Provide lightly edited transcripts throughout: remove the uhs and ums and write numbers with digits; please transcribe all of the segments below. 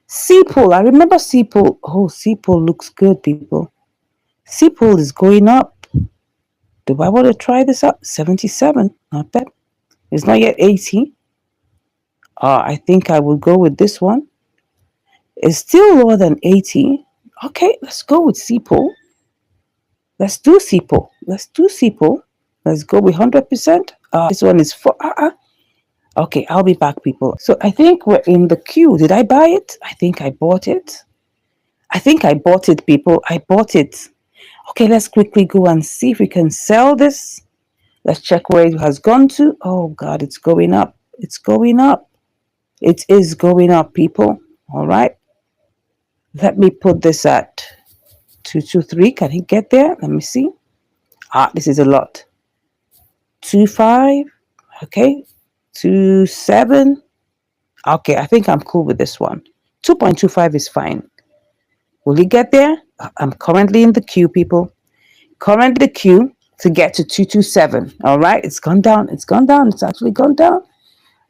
CPOOL, I remember CPOOL. Oh, CPOOL looks good, people. CPOOL is going up. Do I want to try this out? 77, not bad. It's not yet 80. I think I will go with this one. It's still lower than 80. Okay, let's go with CPOOL. Let's do CPOOL. Let's do CPOOL. Let's go with 100%. This one is for. Okay, I'll be back, people. So I think we're in the queue. Did I buy it? I think I bought it. I think I bought it, people. I bought it. Okay, let's quickly go and see if we can sell this. Let's check where it has gone to. Oh, God, it's going up. It's going up. It is going up, people. All right. Let me put this at 223. Can it get there? Let me see. This is a lot. 25. Okay. 27. Okay, I think I'm cool with this one. 2.25 is fine. Will it get there? I'm currently in the queue, people. Currently the queue to get to 227. All right, it's gone down. It's gone down. It's actually gone down.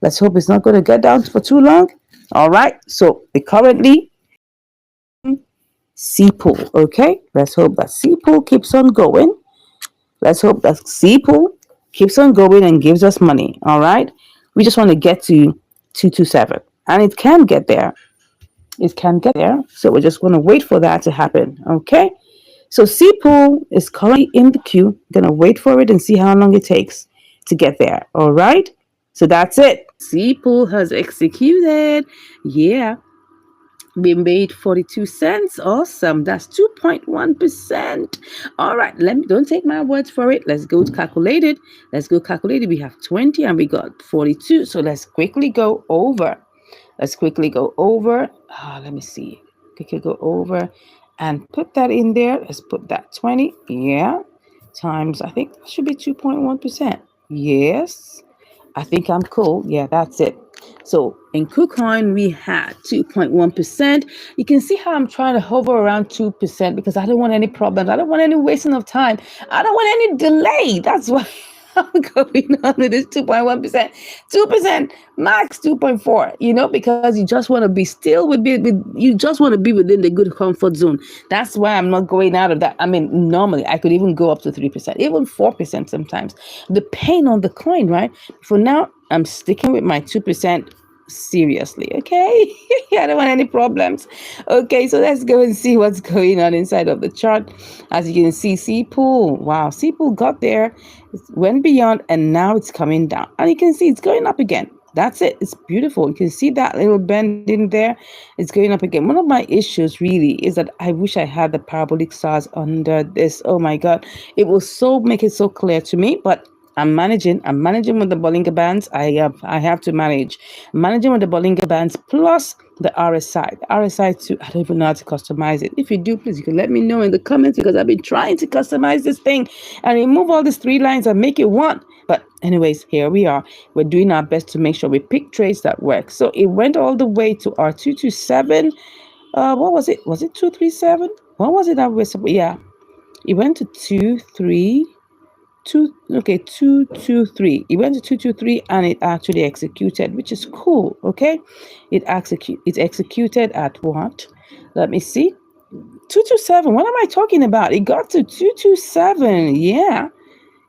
Let's hope it's not going to get down for too long. All right, so we currently CPOOL. Okay, let's hope that CPOOL keeps on going. Let's hope that CPOOL keeps on going and gives us money. All right, we just want to get to 227, and it can get there. It can get there. So we're just going to wait for that to happen. Okay. So CPOOL is currently in the queue. Gonna wait for it and see how long it takes to get there. All right. So that's it. CPOOL has executed. Yeah. We made 42 cents. Awesome. That's 2.1%. All right. Don't take my words for it. Let's go to calculate it. Let's go calculate it. We have 20 and we got 42. So let's quickly go over. Let's quickly go over. Let me see. Quickly go over and put that in there. Let's put that 20. Yeah. Times, I think that should be 2.1%. Yes. I think I'm cool. Yeah, that's it. So in Kucoin, we had 2.1%. You can see how I'm trying to hover around 2% because I don't want any problems. I don't want any wasting of time. I don't want any delay. That's why I'm going on with this 2.1%. 2%, max 2.4, because you just want to be still you just want to be within the good comfort zone. That's why I'm not going out of that. I mean, normally I could even go up to 3%, even 4% sometimes, depending on the coin, right? For now, I'm sticking with my 2%. Seriously, okay? I don't want any problems. Okay, so let's go and see what's going on inside of the chart. As you can see, CPOOL, wow, CPOOL got there, it went beyond, and now it's coming down. And you can see it's going up again. That's it. It's beautiful. You can see that little bend in there. It's going up again. One of my issues really is that I wish I had the parabolic stars under this. Oh my God, it will make it so clear to me, but I'm managing with the Bollinger Bands. I have to managing with the Bollinger Bands plus the RSI. The RSI too, I don't even know how to customize it. If you do, please, you can let me know in the comments because I've been trying to customize this thing and remove all these 3 lines and make it one. But anyways, here we are. We're doing our best to make sure we pick trades that work. So it went all the way to our 227. What was it? Was it 237? What was it that was? Yeah, it went to 223. It went to 223 and it actually executed, which is cool. Okay, it executed at what? Let me see. 227. What am I talking about? It got to 227. Yeah,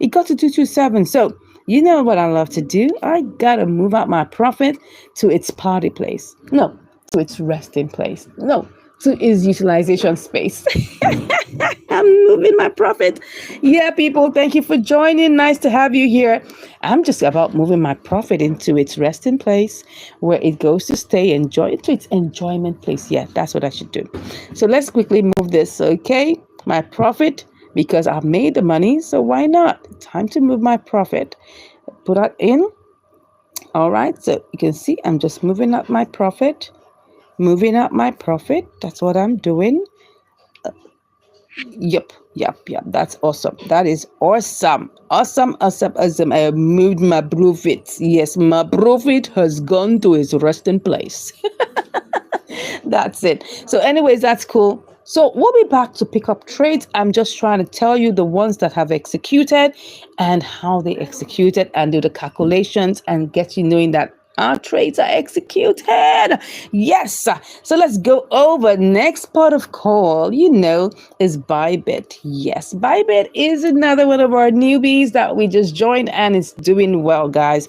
it got to 227. So you know what I love to do? I gotta move out my profit to its party place. No, to its resting place. No, to its utilization space. I'm moving my profit. Yeah, people, thank you for joining. Nice to have you here. I'm just about moving my profit into its resting place where it goes to stay, enjoy it to its enjoyment place. Yeah, that's what I should do. So let's quickly move this, okay? My profit, because I've made the money, so why not? Time to move my profit. Put that in. All right, so you can see I'm just moving up my profit. Moving up my profit. That's what I'm doing. Yep. That's awesome. That is awesome. Awesome. I moved my profit. Yes, my profit has gone to its resting place. That's it. So anyways, that's cool. So we'll be back to pick up trades. I'm just trying to tell you the ones that have executed and how they executed and do the calculations and get you knowing that our trades are executed. Yes. So let's go over next part of call, is Bybit. Yes, Bybit is another one of our newbies that we just joined and it's doing well, guys.